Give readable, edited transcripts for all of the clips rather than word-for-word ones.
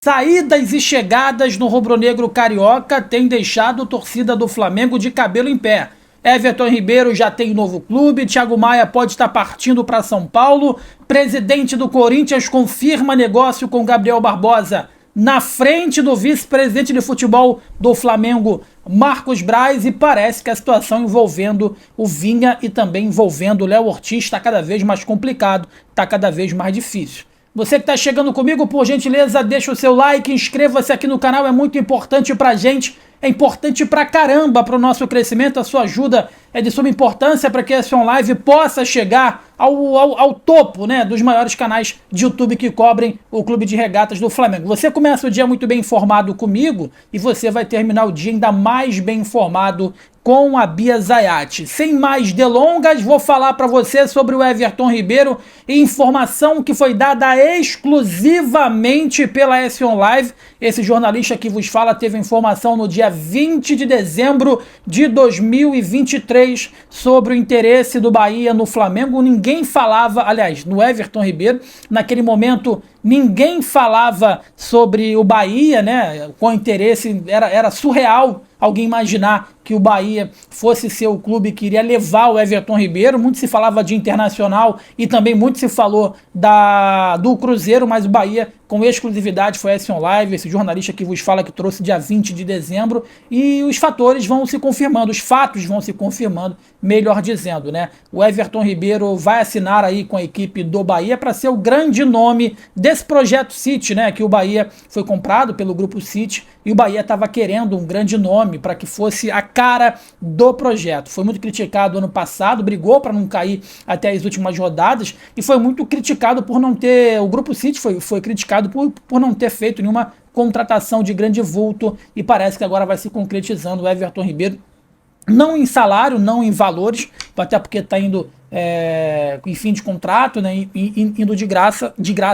Saídas e chegadas no rubro-negro carioca têm deixado a torcida do Flamengo de cabelo em pé. Everton Ribeiro já tem novo clube, Thiago Maia pode estar partindo para São Paulo, presidente do Corinthians confirma negócio com Gabriel Barbosa na frente do vice-presidente de futebol do Flamengo, Marcos Braz, e parece que a situação envolvendo o Vinha e também envolvendo o Léo Ortiz está cada vez mais complicado, está cada vez mais difícil. Você que está chegando comigo, por gentileza, deixa o seu like, inscreva-se aqui no canal, é muito importante pra gente, é importante pra caramba pro nosso crescimento, a sua ajuda é de suma importância para que esse OnLive possa chegar ao topo, né, dos maiores canais de YouTube que cobrem o Clube de Regatas do Flamengo. Você começa o dia muito bem informado comigo e você vai terminar o dia ainda mais bem informado com a Bia Zayat. Sem mais delongas, vou falar para você sobre o Everton Ribeiro e informação que foi dada exclusivamente pela S-OnLive. Esse jornalista que vos fala teve informação no dia 20 de dezembro de 2023 sobre o interesse do Bahia no Flamengo. Ninguém falava, aliás, no Everton Ribeiro, naquele momento ninguém falava sobre o Bahia, né? Com interesse, era surreal alguém imaginar que o Bahia fosse ser o clube que iria levar o Everton Ribeiro. Muito se falava de Internacional e também muito se falou do Cruzeiro, mas o Bahia com exclusividade foi esse OnLive, esse jornalista que vos fala que trouxe dia 20 de dezembro, e os fatores vão se confirmando, os fatos vão se confirmando, melhor dizendo, né? O Everton Ribeiro vai assinar aí com a equipe do Bahia para ser o grande nome desse projeto City, né? Que o Bahia foi comprado pelo Grupo City e o Bahia estava querendo um grande nome para que fosse a cara do projeto. Foi muito criticado ano passado, brigou para não cair até as últimas rodadas e foi muito criticado por não ter, o Grupo City foi criticado por não ter feito nenhuma contratação de grande vulto, e parece que agora vai se concretizando o Everton Ribeiro, não em salário, não em valores, até porque está indo em fim de contrato, né, indo de graça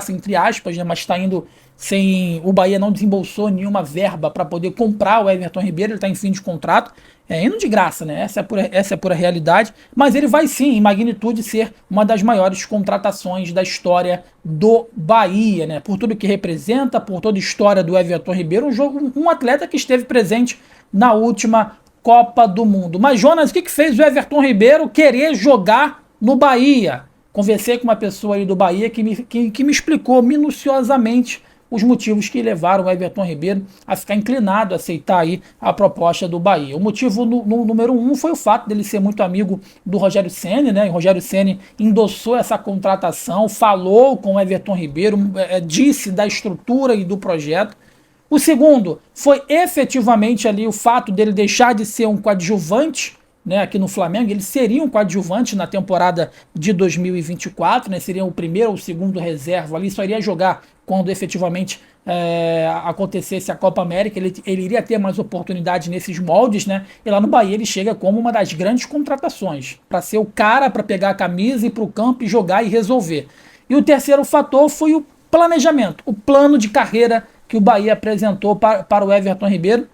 entre aspas, né, mas está indo sem, o Bahia não desembolsou nenhuma verba para poder comprar o Everton Ribeiro, ele está em fim de contrato, indo de graça, né? Essa é a pura realidade, mas ele vai sim, em magnitude, ser uma das maiores contratações da história do Bahia, né? Por tudo que representa, por toda a história do Everton Ribeiro, um atleta que esteve presente na última Copa do Mundo. Mas, Jonas, o que fez o Everton Ribeiro querer jogar no Bahia? Conversei com uma pessoa aí do Bahia que me explicou minuciosamente os motivos que levaram o Everton Ribeiro a ficar inclinado a aceitar aí a proposta do Bahia. O motivo número um foi o fato dele ser muito amigo do Rogério Ceni, né? E o Rogério Ceni endossou essa contratação, falou com o Everton Ribeiro, disse da estrutura e do projeto. O segundo foi efetivamente ali o fato dele deixar de ser um coadjuvante, né, aqui no Flamengo. Ele seria um coadjuvante na temporada de 2024, né, seria o primeiro ou o segundo reserva ali, só iria jogar quando efetivamente acontecesse a Copa América, ele iria ter mais oportunidade nesses moldes, né, e lá no Bahia ele chega como uma das grandes contratações, para ser o cara para pegar a camisa e ir para o campo e jogar e resolver. E o terceiro fator foi o planejamento, o plano de carreira que o Bahia apresentou para o Everton Ribeiro,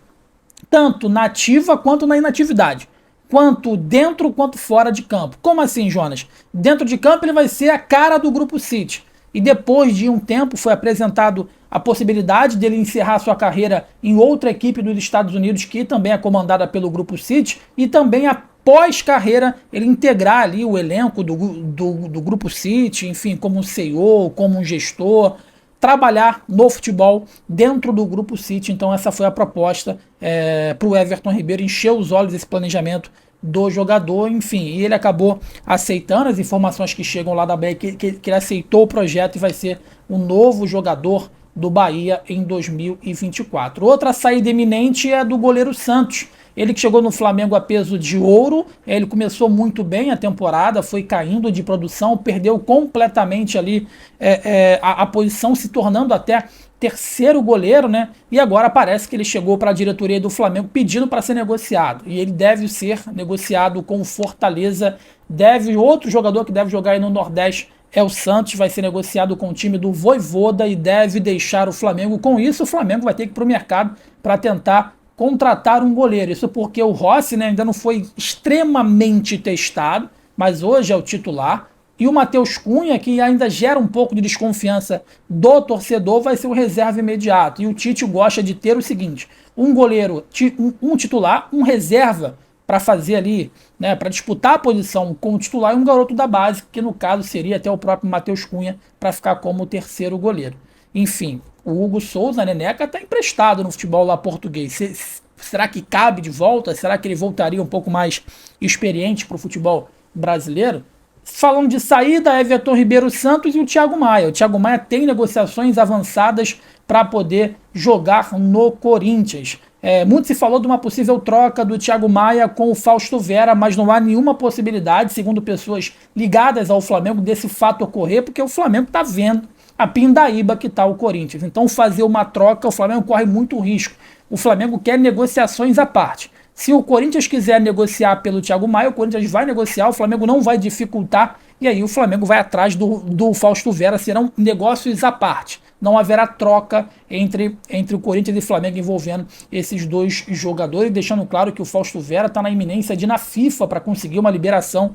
tanto na ativa quanto na inatividade, quanto dentro quanto fora de campo. Como assim, Jonas? Dentro de campo ele vai ser a cara do Grupo City. E depois de um tempo foi apresentado a possibilidade dele encerrar sua carreira em outra equipe dos Estados Unidos, que também é comandada pelo Grupo City, e também após carreira ele integrar ali o elenco do Grupo City, enfim, como um CEO, como um gestor, trabalhar no futebol dentro do Grupo City. Então essa foi a proposta para o Everton Ribeiro, encher os olhos desse planejamento do jogador, enfim, e ele acabou aceitando. As informações que chegam lá da Bahia, que ele aceitou o projeto e vai ser o novo jogador do Bahia em 2024. Outra saída iminente é a do goleiro Santos. Ele que chegou no Flamengo a peso de ouro, ele começou muito bem a temporada, foi caindo de produção, perdeu completamente ali a posição, se tornando até terceiro goleiro, né? E agora parece que ele chegou para a diretoria do Flamengo pedindo para ser negociado. E ele deve ser negociado com o Fortaleza. Outro jogador que deve jogar aí no Nordeste é o Santos, vai ser negociado com o time do Vojvoda e deve deixar o Flamengo. Com isso, o Flamengo vai ter que ir para o mercado para tentar contratar um goleiro. Isso porque o Rossi, né, ainda não foi extremamente testado, mas hoje é o titular. E o Matheus Cunha, que ainda gera um pouco de desconfiança do torcedor, vai ser o reserva imediato. E o Tite gosta de ter o seguinte, um goleiro, um titular, um reserva para fazer ali, né, para disputar a posição com o titular, e um garoto da base, que no caso seria até o próprio Matheus Cunha, para ficar como o terceiro goleiro. Enfim, o Hugo Souza, Neneca, está emprestado no futebol lá português. Será que cabe de volta? Será que ele voltaria um pouco mais experiente para o futebol brasileiro? Falando de saída, Everton Ribeiro Santos e o Thiago Maia. O Thiago Maia tem negociações avançadas para poder jogar no Corinthians. Muito se falou de uma possível troca do Thiago Maia com o Fausto Vera, mas não há nenhuma possibilidade, segundo pessoas ligadas ao Flamengo, desse fato ocorrer, porque o Flamengo está vendo a pindaíba que está o Corinthians. Então fazer uma troca, o Flamengo corre muito risco. O Flamengo quer negociações à parte. Se o Corinthians quiser negociar pelo Thiago Maia, o Corinthians vai negociar, o Flamengo não vai dificultar, e aí o Flamengo vai atrás do Fausto Vera, serão negócios à parte. Não haverá troca entre o Corinthians e o Flamengo envolvendo esses dois jogadores, deixando claro que o Fausto Vera está na iminência de ir na FIFA para conseguir uma liberação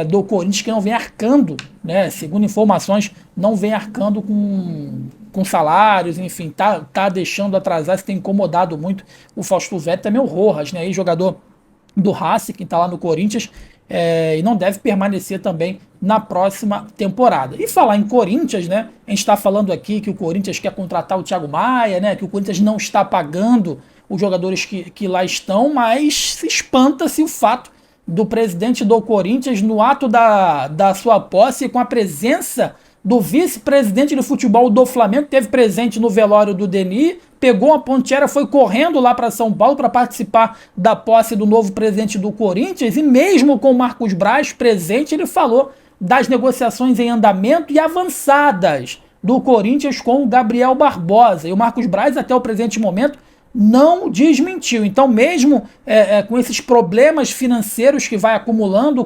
do Corinthians, que não vem arcando, né? Segundo informações, não vem arcando com salários, enfim, tá deixando atrasar, isso tem incomodado muito o Fausto Vera, também o Rojas, né? Jogador do Racing, que está lá no Corinthians, e não deve permanecer também na próxima temporada. E falar em Corinthians, né? A gente está falando aqui que o Corinthians quer contratar o Thiago Maia, né? Que o Corinthians não está pagando os jogadores que lá estão, mas se espanta-se o fato do presidente do Corinthians, no ato da sua posse, com a presença do vice-presidente de futebol do Flamengo, que teve presente no velório do Denis, pegou a ponteira, foi correndo lá para São Paulo para participar da posse do novo presidente do Corinthians, e mesmo com o Marcos Braz presente, ele falou das negociações em andamento e avançadas do Corinthians com o Gabriel Barbosa. E o Marcos Braz, até o presente momento, não desmentiu. Então, mesmo com esses problemas financeiros que vai acumulando o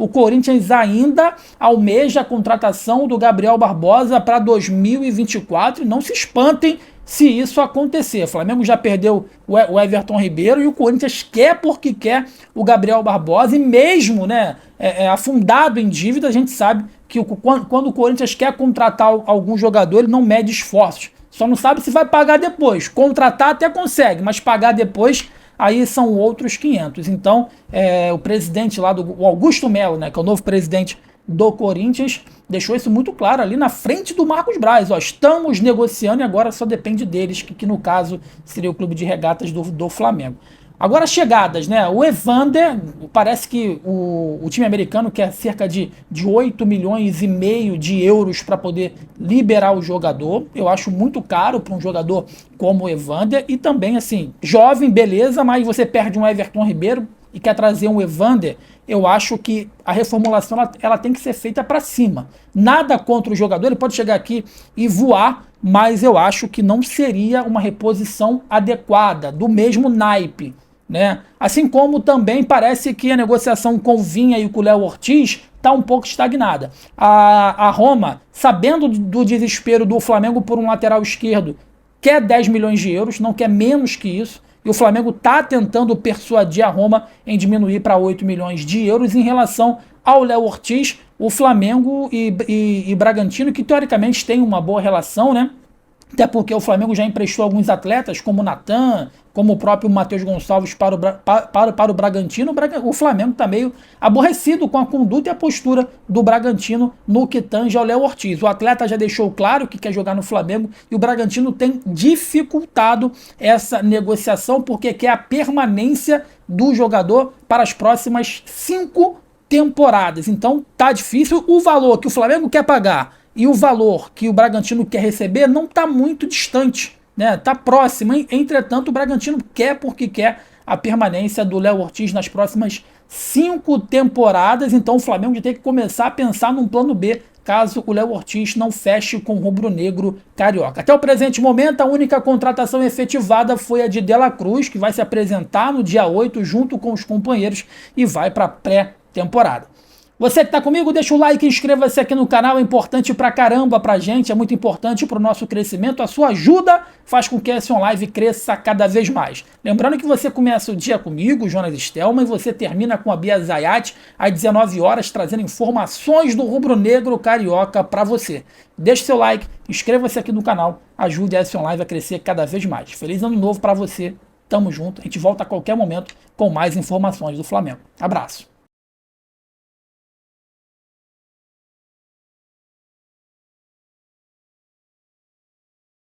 Corinthians ainda almeja a contratação do Gabriel Barbosa para 2024. E não se espantem se isso acontecer. O Flamengo já perdeu o Everton Ribeiro e o Corinthians quer porque quer o Gabriel Barbosa. E mesmo, né, afundado em dívida, a gente sabe que quando o Corinthians quer contratar algum jogador, ele não mede esforços. Só não sabe se vai pagar depois. Contratar até consegue, mas pagar depois, aí são outros 500. Então, o presidente lá, o Augusto Melo, né, que é o novo presidente do Corinthians, deixou isso muito claro ali na frente do Marcos Braz. Estamos negociando e agora só depende deles, que no caso seria o clube de regatas do Flamengo. Agora chegadas, né? O Evander, parece que o time americano quer cerca de 8 milhões e meio de euros para poder liberar o jogador. Eu acho muito caro para um jogador como o Evander. E também, assim, jovem, beleza, mas você perde um Everton Ribeiro e quer trazer um Evander. Eu acho que a reformulação ela tem que ser feita para cima. Nada contra o jogador, ele pode chegar aqui e voar, mas eu acho que não seria uma reposição adequada, do mesmo naipe, né? Assim como também parece que a negociação com o Vinha e com o Léo Ortiz está um pouco estagnada. A Roma, sabendo do desespero do Flamengo por um lateral esquerdo, quer 10 milhões de euros, não quer menos que isso, e o Flamengo está tentando persuadir a Roma em diminuir para 8 milhões de euros. Em relação ao Léo Ortiz, o Flamengo e Bragantino, que teoricamente tem uma boa relação, né? Até porque o Flamengo já emprestou alguns atletas, como o Natan, como o próprio Matheus Gonçalves para o Bragantino. O Flamengo está meio aborrecido com a conduta e a postura do Bragantino no que tange ao Léo Ortiz. O atleta já deixou claro que quer jogar no Flamengo e o Bragantino tem dificultado essa negociação porque quer a permanência do jogador para as próximas 5 temporadas. Então tá difícil. O valor que o Flamengo quer pagar e o valor que o Bragantino quer receber não está muito distante, né? Está próximo. Entretanto, o Bragantino quer porque quer a permanência do Léo Ortiz nas próximas 5 temporadas. Então o Flamengo vai ter que começar a pensar num plano B caso o Léo Ortiz não feche com o rubro-negro carioca. Até o presente momento, a única contratação efetivada foi a de De La Cruz, que vai se apresentar no dia 8 junto com os companheiros e vai para a pré-temporada. Você que tá comigo, deixa o like, inscreva-se aqui no canal, é importante pra caramba pra gente, é muito importante pro nosso crescimento, a sua ajuda faz com que essa live cresça cada vez mais. Lembrando que você começa o dia comigo, Jonas Stelman, e você termina com a Bia Zayat às 19 horas, trazendo informações do rubro-negro carioca pra você. Deixe seu like, inscreva-se aqui no canal, ajude essa live a crescer cada vez mais. Feliz ano novo pra você, tamo junto, a gente volta a qualquer momento com mais informações do Flamengo. Abraço.